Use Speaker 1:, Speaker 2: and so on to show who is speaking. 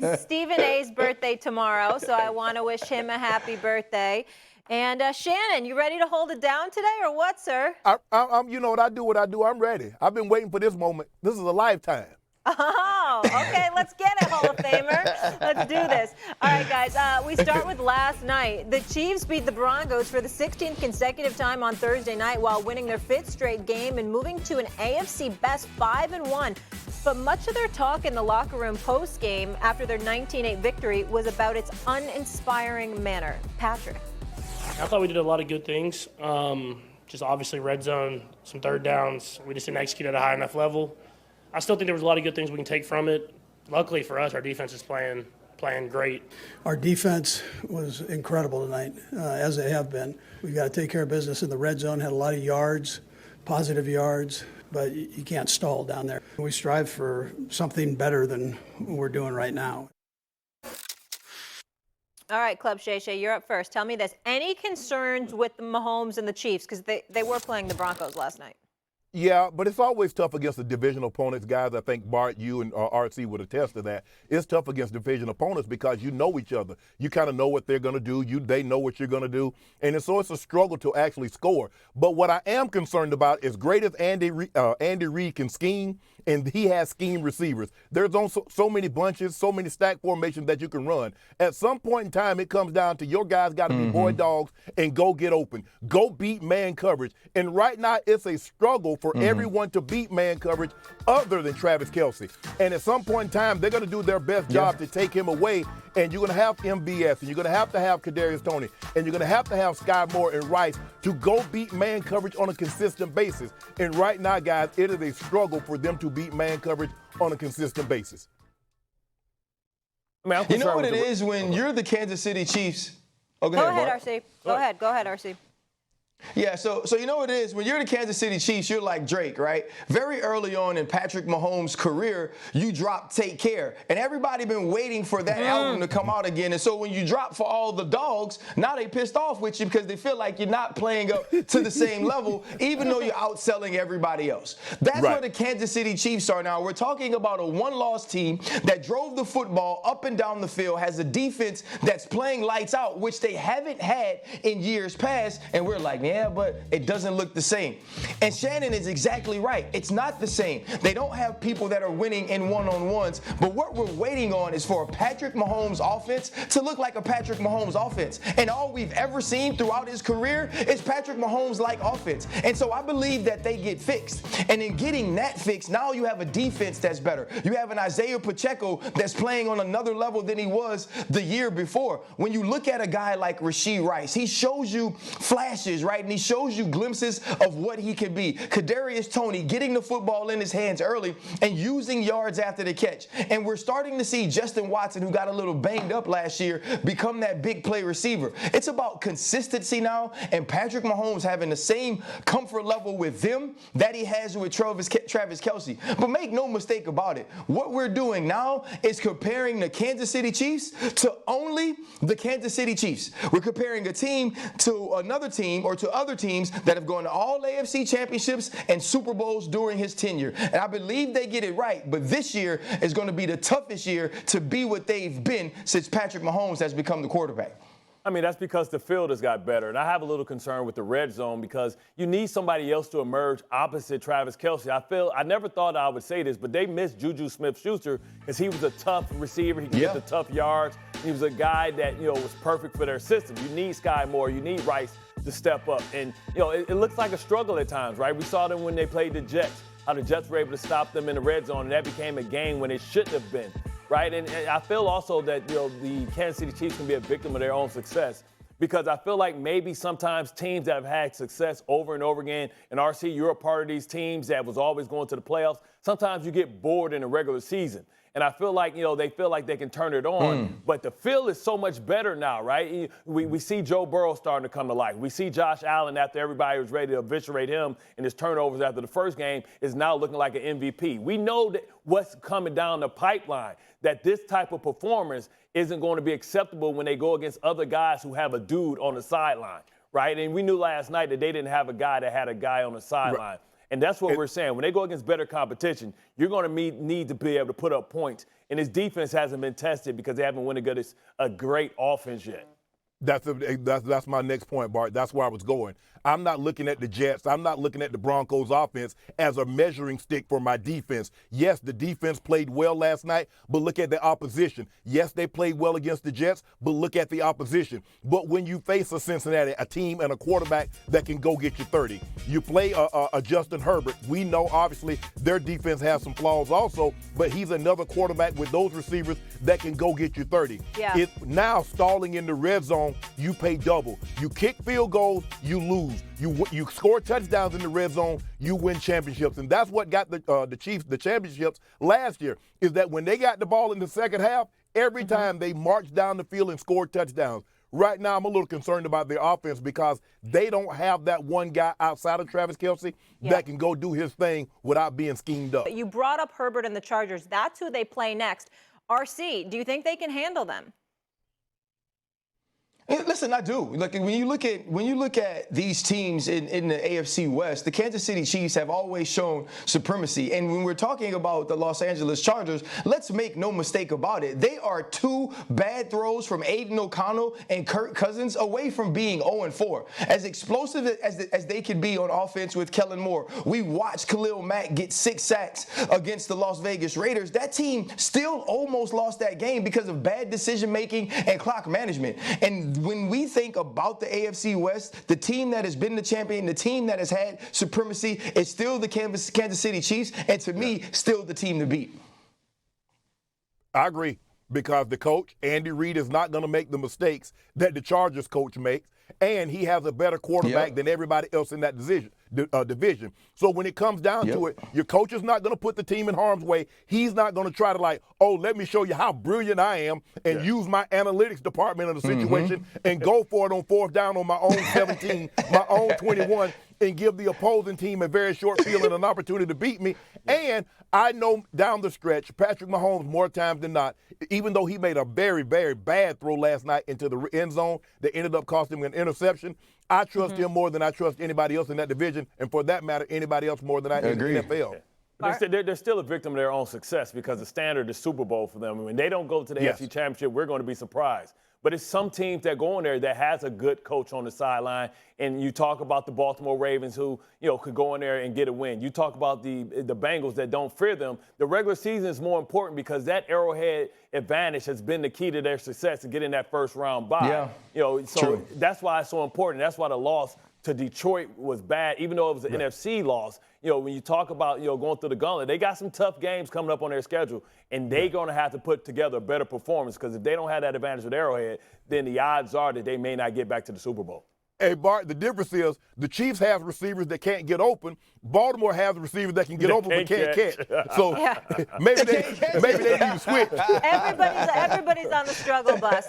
Speaker 1: It's Stephen A's birthday tomorrow, so I want to wish him a happy birthday. And Shannon, you ready to hold it down today or what, sir?
Speaker 2: I'm, you know what I do. I'm ready. I've been waiting for this moment. This is a lifetime.
Speaker 1: Oh, okay, let's get it, Hall of Famer. Let's do this. All right, guys, we start with last night. The Chiefs beat the Broncos for the 16th consecutive time on Thursday night while winning their 5th straight game and moving to an AFC best 5-1. But much of their talk in the locker room post-game after their 19-8 victory was about its uninspiring manner. Patrick.
Speaker 3: I thought we did a lot of good things. Just obviously red zone, some third downs. We just didn't execute at a high enough level. I still think there was a lot of good things we can take from it. Luckily for us, our defense is playing great.
Speaker 4: Our defense was incredible tonight, as they have been. We've got to take care of business in the red zone, had a lot of yards, positive yards, but you can't stall down there. We strive for something better than what we're doing right now.
Speaker 1: All right, Club Shay Shay, you're up first. Tell me this. Any concerns with the Mahomes and the Chiefs? Because they were playing the Broncos last night.
Speaker 2: Yeah, but it's always tough against the division opponents, guys. I think Bart, you and RC would attest to that. It's tough against division opponents because you know each other. You kind of know what they're going to do. They know what you're going to do. And so it's a struggle to actually score. But what I am concerned about is great as Andy Reid can scheme, and he has scheme receivers. There's also so many bunches, so many stack formations that you can run. At some point in time, it comes down to your guys got to be boy dogs and go get open. Go beat man coverage. And right now, it's a struggle for everyone to beat man coverage other than Travis Kelce. And at some point in time, they're going to do their best job to take him away. And you're going to have MBS, and you're going to have Kadarius Toney, and you're going to have Sky Moore and Rice to go beat man coverage on a consistent basis. And right now, guys, it is a struggle for them to beat man coverage on a consistent basis.
Speaker 5: I mean, you know what it is when you're the Kansas City Chiefs? Oh,
Speaker 1: go ahead, RC. Go ahead, RC.
Speaker 5: Yeah, so you know what it is? When you're the Kansas City Chiefs, you're like Drake, right? Very early on in Patrick Mahomes' career, you dropped Take Care. And everybody been waiting for that album to come out again. And so when you drop For All the Dogs, now they pissed off with you because they feel like you're not playing up to the same level, even though you're outselling everybody else. That's where the Kansas City Chiefs are now. We're talking about a one-loss team that drove the football up and down the field, has a defense that's playing lights out, which they haven't had in years past. And we're like, yeah, but it doesn't look the same. And Shannon is exactly right. It's not the same. They don't have people that are winning in one-on-ones, but what we're waiting on is for a Patrick Mahomes offense to look like a Patrick Mahomes offense. And all we've ever seen throughout his career is Patrick Mahomes-like offense. And so I believe that they get fixed. And in getting that fixed, now you have a defense that's better. You have an Isaiah Pacheco that's playing on another level than he was the year before. When you look at a guy like Rashee Rice, he shows you flashes, right? And he shows you glimpses of what he could be. Kadarius Toney getting the football in his hands early and using yards after the catch. And we're starting to see Justin Watson, who got a little banged up last year, become that big play receiver. It's about consistency now, and Patrick Mahomes having the same comfort level with them that he has with Travis Kelce. But make no mistake about it, what we're doing now is comparing the Kansas City Chiefs to only the Kansas City Chiefs. We're comparing a team to another team or to other teams that have gone to all AFC championships and Super Bowls during his tenure. And I believe they get it right, but this year is going to be the toughest year to be what they've been since Patrick Mahomes has become the quarterback.
Speaker 6: I mean, that's because the field has got better. And I have a little concern with the red zone because you need somebody else to emerge opposite Travis Kelce. I never thought I would say this, but they missed Juju Smith-Schuster because he was a tough receiver. He could get the tough yards. He was a guy that, was perfect for their system. You need Sky Moore. You need Rice to step up. And, it looks like a struggle at times, right? We saw them when they played the Jets, how the Jets were able to stop them in the red zone, and that became a game when it shouldn't have been. Right, and I feel also that the Kansas City Chiefs can be a victim of their own success because I feel like maybe sometimes teams that have had success over and over again, and RC, you're a part of these teams that was always going to the playoffs. Sometimes you get bored in the regular season. And I feel like, they feel like they can turn it on. But the field is so much better now, right? We see Joe Burrow starting to come to life. We see Josh Allen, after everybody was ready to eviscerate him and his turnovers after the first game, is now looking like an MVP. We know that what's coming down the pipeline, that this type of performance isn't going to be acceptable when they go against other guys who have a dude on the sideline, right? And we knew last night that they didn't have a guy that had a guy on the sideline. Right. And that's what we're saying. When they go against better competition, you're going to need to be able to put up points. And his defense hasn't been tested because they haven't won against a great offense yet.
Speaker 2: That's my next point, Bart. That's where I was going. I'm not looking at the Jets. I'm not looking at the Broncos offense as a measuring stick for my defense. Yes, the defense played well last night, but look at the opposition. Yes, they played well against the Jets, but look at the opposition. But when you face a Cincinnati, a team and a quarterback that can go get you 30, you play a Justin Herbert. We know, obviously, their defense has some flaws also, but he's another quarterback with those receivers that can go get you 30.
Speaker 1: Yeah.
Speaker 2: It's now stalling in the red zone, you pay double. You kick field goals, you lose. You score touchdowns in the red zone, you win championships. And that's what got the Chiefs the championships last year, is that when they got the ball in the second half, every time they marched down the field and scored touchdowns. Right now, I'm a little concerned about their offense because they don't have that one guy outside of Travis Kelce that can go do his thing without being schemed up.
Speaker 1: You brought up Herbert and the Chargers. That's who they play next. RC, do you think they can handle them?
Speaker 5: Listen, I do. Like when you look at these teams in the AFC West, the Kansas City Chiefs have always shown supremacy. And when we're talking about the Los Angeles Chargers, let's make no mistake about it. They are 2 bad throws from Aiden O'Connell and Kirk Cousins away from being 0-4. As explosive as they can be on offense with Kellen Moore, we watched Khalil Mack get 6 sacks against the Las Vegas Raiders. That team still almost lost that game because of bad decision making and clock management. And when we think about the AFC West, the team that has been the champion, the team that has had supremacy, is still the Kansas City Chiefs, and to me, still the team to beat.
Speaker 2: I agree, because the coach, Andy Reid, is not going to make the mistakes that the Chargers coach makes, and he has a better quarterback than everybody else in that division. So when it comes down to it, your coach is not going to put the team in harm's way. He's not going to try to let me show you how brilliant I am and use my analytics department in the situation and go for it on 4th down on my own 17, my own 21, and give the opposing team a very short field and an opportunity to beat me. And I know down the stretch, Patrick Mahomes, more times than not, even though he made a very, very bad throw last night into the end zone that ended up costing him an interception, I trust him more than I trust anybody else in that division, and for that matter, anybody else more than I in the NFL.
Speaker 6: They're still a victim of their own success because the standard is Super Bowl for them. When they don't go to the AFC Championship, we're going to be surprised. But it's some teams that go in there that has a good coach on the sideline. And you talk about the Baltimore Ravens who, could go in there and get a win. You talk about the Bengals that don't fear them. The regular season is more important because that Arrowhead advantage has been the key to their success in getting that first round bye. So that's why it's so important. That's why the loss to Detroit was bad, even though it was an NFC loss. When you talk about, going through the gauntlet, they got some tough games coming up on their schedule, and they're going to have to put together a better performance because if they don't have that advantage with Arrowhead, then the odds are that they may not get back to the Super Bowl.
Speaker 2: Hey, Bart, the difference is the Chiefs have receivers that can't get open. Baltimore has receivers that can get open but can't catch. So maybe they need to switch.
Speaker 1: Everybody's on the struggle bus.